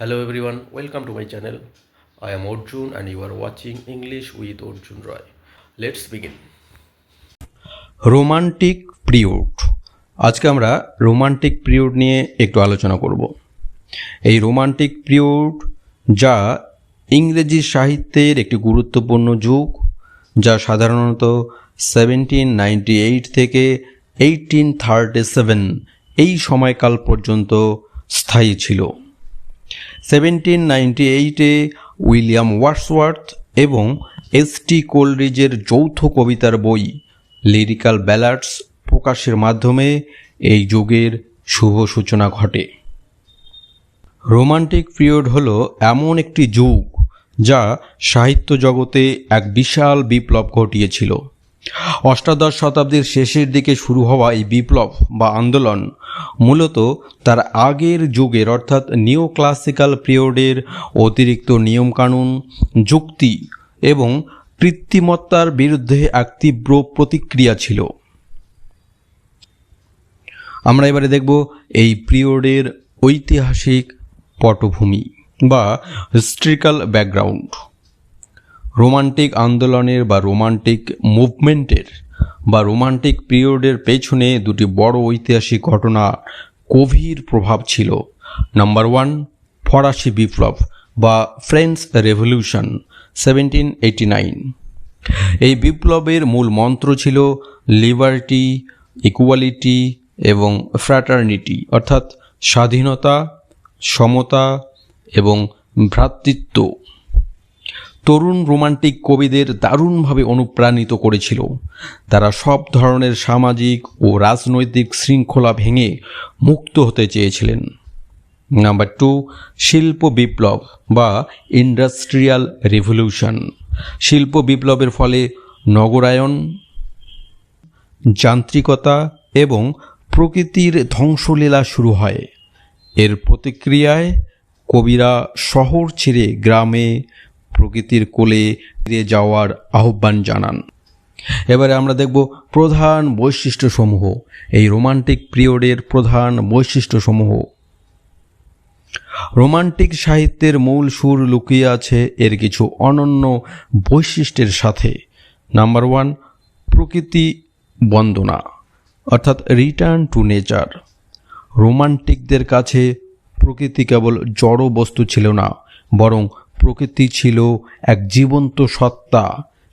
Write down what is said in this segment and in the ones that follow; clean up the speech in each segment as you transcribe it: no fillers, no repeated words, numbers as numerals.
Hello everyone, welcome to my channel. I am Arjun and you are watching English with Arjun Roy. Let's begin. Romantic period. আজকে আমরা romantic period নিয়ে একটু আলোচনা করব। এই romantic period যা ইংরেজি সাহিত্যের একটি গুরুত্বপূর্ণ যুগ, যা সাধারণত 1798 থেকে 1837 এই সময়কাল পর্যন্ত স্থায়ী ছিল। 1798-এ উইলিয়াম ওয়ার্ডসওয়ার্থ এবং এস.টি. কোলরিজের যৌথ কবিতার বই লিরিক্যাল ব্যালাডস প্রকাশের মাধ্যমে এই যুগের শুভ সূচনা ঘটে। রোমান্টিক পিরিয়ড হলো এমন একটি যুগ যা সাহিত্য জগতে এক বিশাল বিপ্লব ঘটিয়েছিল। অষ্টাদশ শতাব্দীর শেষের দিকে শুরু হওয়া এই বিপ্লব বা আন্দোলন মূলত তার আগের যুগের অর্থাৎ নিও ক্লাসিক্যাল পিরিয়ডের অতিরিক্ত নিয়মকানুন, যুক্তি এবং কৃত্রিমত্তার বিরুদ্ধে এক তীব্র প্রতিক্রিয়া ছিল। আমরা এবারে দেখব এই পিরিয়ডের ঐতিহাসিক পটভূমি বা হিস্ট্রিক্যাল ব্যাকগ্রাউন্ড। রোমান্টিক আন্দোলনের বা রোমান্টিক মুভমেন্টের বা রোমান্টিক পিরিয়ডের পেছনে দুটি বড় ঐতিহাসিক ঘটনা গভীর প্রভাব ছিল। নাম্বার 1, ফরাসি বিপ্লব বা ফ্রেঞ্চ রেভলিউশন 1789। এই বিপ্লবের মূল মন্ত্র ছিল লিবার্টি, ইকুয়ালিটি এবং ফ্র্যাটার্নিটি, অর্থাৎ স্বাধীনতা, সমতা এবং ভ্রাতৃত্ব। তরুণ রোমান্টিক কবিদের দারুণভাবে অনুপ্রাণিত করেছিল। তারা সব ধরনের সামাজিক ও রাজনৈতিক শৃঙ্খলা ভেঙে মুক্ত হতে চেয়েছিলেন। নাম্বার 2, শিল্প বিপ্লব বা ইন্ডাস্ট্রিয়াল রিভলিউশন। শিল্প বিপ্লবের ফলে নগরায়ন, যান্ত্রিকতা এবং প্রকৃতির ধ্বংসলীলা শুরু হয়। এর প্রতিক্রিয়ায় কবিরা শহর ছেড়ে গ্রামে প্রকৃতির কোলে ফিরে যাওয়ার আহ্বান জানান। এবারে আমরা দেখব প্রধান বৈশিষ্ট্যসমূহ, এই রোমান্টিক পিরিয়ডের প্রধান বৈশিষ্ট্যসমূহ। রোমান্টিক সাহিত্যের মূল সুর লুকিয়ে আছে এর কিছু অনন্য বৈশিষ্ট্যের সাথে। নাম্বার 1, প্রকৃতি বন্দনা অর্থাৎ রিটার্ন টু নেচার। রোমান্টিকদের কাছে প্রকৃতি কেবল জড় বস্তু ছিল না, বরং প্রকৃতি ছিল এক জীবন্ত সত্তা,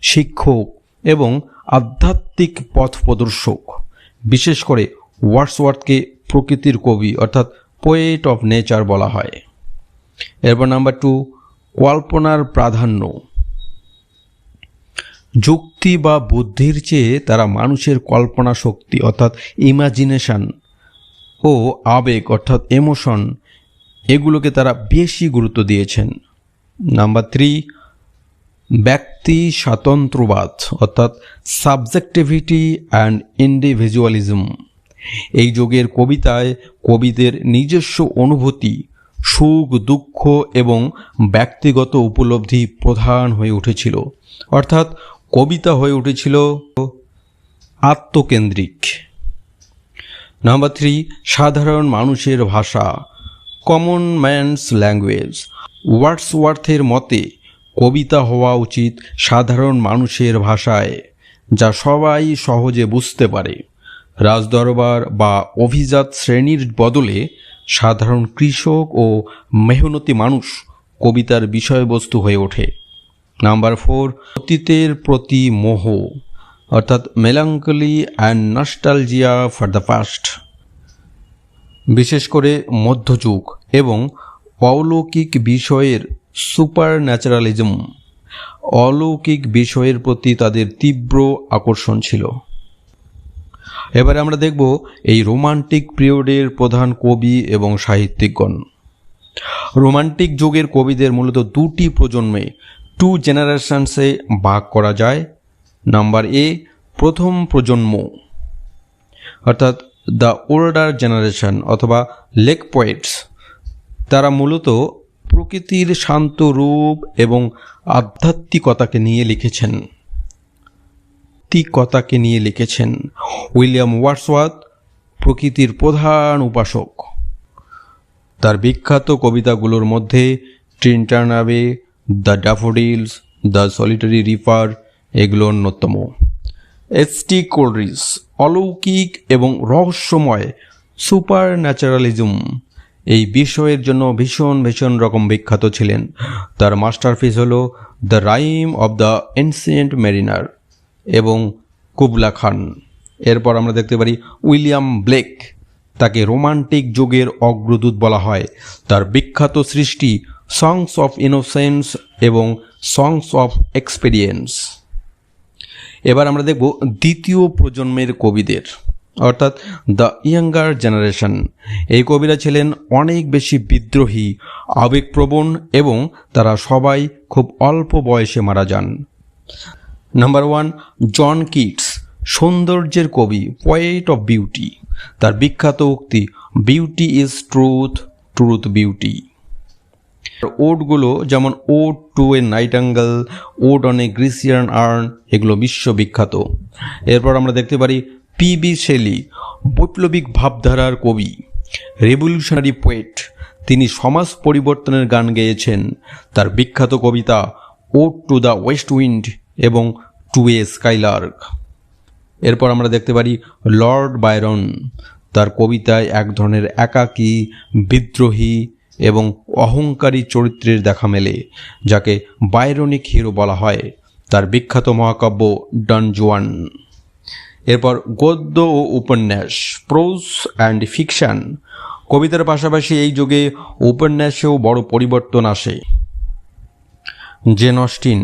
শিক্ষক এবং আধ্যাত্মিক পথ প্রদর্শক। বিশেষ করে ওয়ার্ডসওয়ার্থকে প্রকৃতির কবি অর্থাৎ পোয়েট অফ নেচার বলা হয়। এরপর নাম্বার 2, কল্পনার প্রাধান্য। যুক্তি বা বুদ্ধির চেয়ে তারা মানুষের কল্পনা শক্তি অর্থাৎ ইমাজিনেশন ও আবেগ অর্থাৎ এমোশন, এগুলোকে তারা বেশি গুরুত্ব দিয়েছেন। নাম্বার 3, ব্যক্তি স্বাতন্ত্র্যবাদ অর্থাৎ সাবজেক্টিভিটি অ্যান্ড ইন্ডিভিজুয়ালিজম। এই যুগের কবিতায় কবিদের নিজস্ব অনুভূতি, সুখ, দুঃখ এবং ব্যক্তিগত উপলব্ধি প্রধান হয়ে উঠেছিল, অর্থাৎ কবিতা হয়ে উঠেছিল আত্মকেন্দ্রিক। নাম্বার 3, সাধারণ মানুষের ভাষা, কমন ম্যানস ল্যাঙ্গুয়েজ। ওয়ার্ডসওয়ার্থের মতে কবিতা হওয়া উচিত সাধারণ মানুষের ভাষায়, যা সবাই সহজে বুঝতে পারে। রাজদরবার বা অভিজাত শ্রেণীর বদলে সাধারণ কৃষক ও মেহনতি মানুষ কবিতার বিষয়বস্তু হয়ে ওঠে। নাম্বার 4, অতীতের প্রতি মোহ অর্থাৎ melancholy and nostalgia for the past. বিশেষ করে মধ্যযুগ এবং অলৌকিক বিষয়ের সুপার ন্যাচারালিজম, অলৌকিক বিষয়ের প্রতি তাদের তীব্র আকর্ষণ ছিল। এবারে আমরা দেখব এই রোমান্টিক পিরিয়ডের প্রধান কবি এবং সাহিত্যিকগণ। রোমান্টিক যুগের কবিদের মূলত দুটি প্রজন্মে 2 জেনারেশনসে ভাগ করা যায়। নাম্বার A, প্রথম প্রজন্ম অর্থাৎ দ্য ওল্ডার জেনারেশন অথবা লেক পোয়েটস। তারা মূলত প্রকৃতির শান্ত রূপ এবং আধ্যাত্মিকতাকে নিয়ে লিখেছেন। উইলিয়াম ওয়ার্ডসওয়ার্থ প্রকৃতির প্রধান উপাসক। তার বিখ্যাত কবিতাগুলোর মধ্যে Tintern Abbey, the daffodils, the solitary রিভার এগুলো অন্যতম। এস.টি. কোলরিজ অলৌকিক এবং রহস্যময় সুপার ন্যাচারালিজম এই বিষয়ের জন্য ভীষণ রকম বিখ্যাত ছিলেন। তার মাস্টারপিস হলো the rime of the ancient mariner এবং কুবলা খান। এরপর আমরা দেখতে পারি উইলিয়াম ব্লেক, তাকে রোমান্টিক যুগের অগ্রদূত বলা হয়। তার বিখ্যাত সৃষ্টি সংস অফ ইনোসেন্স এবং সংস অফ এক্সপেরিয়েন্স। এবার আমরা দেখব দ্বিতীয় প্রজন্মের কবিদের, অর্থাৎ দ্য ইয়াঙ্গার জেনারেশন। এই কবিরা ছিলেন অনেক বেশি বিদ্রোহী, আবেগপ্রবণ এবং তারা সবাই খুব অল্প বয়সে মারা যান। নাম্বার 1, জন কিটস, সৌন্দর্যের কবি, পোয়েট অফ বিউটি। তার বিখ্যাত উক্তি beauty is truth, truth beauty. ওডগুলো যেমন ode to a nightingale, ode on a Grecian urn এগুলো বিশ্ববিখ্যাত। এরপর আমরা দেখতে পারি পি.বি. শেলি, বৈপ্লবিক ভাবধারার কবি, রেভলিউশনারি পোয়েট। তিনি সমাজ পরিবর্তনের গান গেয়েছেন। তার বিখ্যাত কবিতা ode to the west wind এবং টু এ স্কাইলার্ক। এরপর আমরা দেখতে পারি লর্ড বায়রন। তার কবিতায় এক ধরনের একাকী, বিদ্রোহী এবং অহংকারী চরিত্রের দেখা মেলে, যাকে বায়রনিক হিরো বলা হয়। তার বিখ্যাত মহাকাব্য ডন জুয়ান। এরপর গদ্য ও উপন্যাস, প্রোজ অ্যান্ড ফিকশন। কবিতার পাশাপাশি এই যুগে উপন্যাসেও বড় পরিবর্তন আসে। জেন অস্টিন,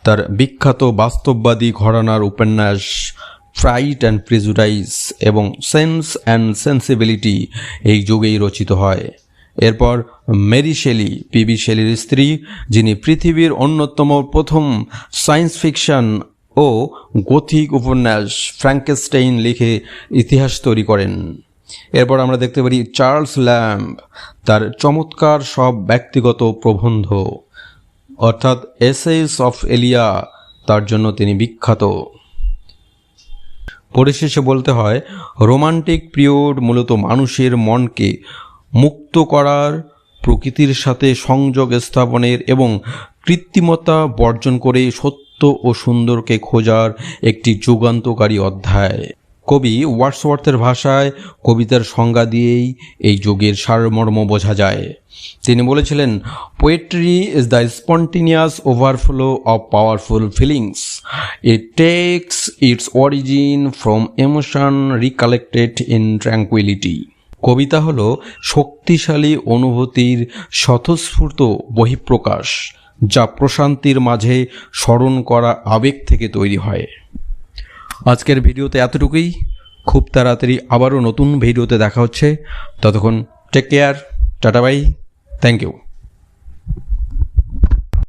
তার বিখ্যাত বাস্তববাদী ঘরানার উপন্যাস প্রাইড অ্যান্ড প্রেজুডাইস এবং সেন্স অ্যান্ড সেন্সিবিলিটি এই যুগেই রচিত হয়। এরপর মেরি শেলি, পি.বি. শেলির স্ত্রী, যিনি পৃথিবীর অন্যতম প্রথম সায়েন্স ফিকশন ও গথিক উপন্যাস ফ্র্যাঙ্কেনস্টাইন লিখে ইতিহাস তৈরি করেন। এরপর আমরা দেখতে পারি চার্লস ল্যাম্ব, তার চমৎকার সব ব্যক্তিগত প্রবন্ধ অর্থাৎ এসেস অফ এলিয়া, তার জন্য তিনি বিখ্যাত। পরিশেষে বলতে হয় রোমান্টিক পিরিয়ড মূলত মানুষের মনকে মুক্ত করার, প্রকৃতির সাথে সংযোগ স্থাপনের এবং কৃত্রিমতা বর্জন করে সত্য ও সুন্দরকে খোঁজার একটি যুগান্তকারী অধ্যায়। কবি ওয়ার্ডসওয়ার্থের ভাষায় কবিতার সংজ্ঞা দিয়েই এই যুগের সারমর্ম বোঝা যায়। তিনি বলেছিলেন, poetry is the spontaneous overflow of powerful feelings. It takes its origin from emotion recollected in tranquillity. কবিতা হলো শক্তিশালী অনুভূতির স্বতঃস্ফূর্ত বহিঃপ্রকাশ, যা প্রশান্তির মাঝে স্মরণ করা আবেগ থেকে তৈরি হয়। আজকের ভিডিওতে এতটুকুই। খুব তাড়াতাড়ি আবারও নতুন ভিডিওতে দেখা হচ্ছে। ততক্ষণ take care, tata bye, thank you.